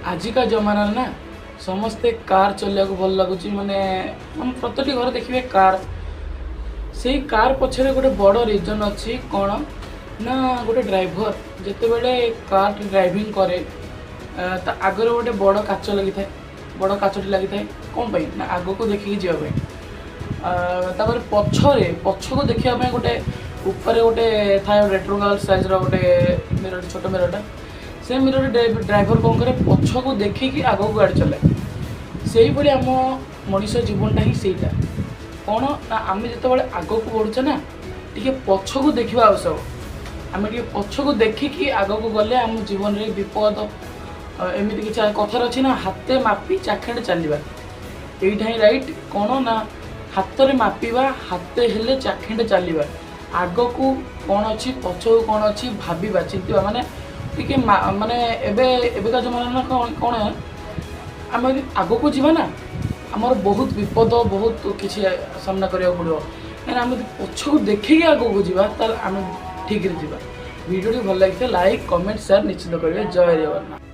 आजिका जमाना ना समस्ते कार चलिया को भल लगुच माने हम प्रति घर देखिए कार से कार पछरे गोटे बड़ रिजन अच्छी कौन ना गोटे ड्राइवर जिते बड़े कार ड्राइविंग करे आगे गोटे बड़ काच लगी था बड़ काचटी लगी था कौन पाई ना आग को देखिए जावाई पछरे पछ को देखा गोटे ऊपर गोटे थाए रेट्रोगल साइज रोटे मिरर छोट मिररटा से मिरर ड्राइवर कौन करे पछ को देखिकी आग को गाड़ी चलाए से ही आम मनीष जीवनटा ही सहीटा कौन ना आम जो आग को बढ़ुचे ना टी पछ को देखा आवश्यक आम टे पछ को देखिकी आग को गले आम जीवन में विपद एमती किसी कथार अच्छी ना हाथे मापी चाखेंडे चलवा यहीटा ही रईट कौन ना हाथ में मापिबा हाथे हेले चाखेंडे चलवा आग को कौन अच्छी पछ को कौन अच्छी भाविबा चिंतिबा माने टिके माने एबेका जमाना कौन आम आग को जीवा ना आमर बहुत विपद बहुत किसी सामना करा पड़ो कहीं आम पछ को देखिए आग को जीवा आम ठीक रे जीवा वीडियो भल लगी लाइक कमेंट शेयर निश्चित करेंगे। जय जगन्नाथ।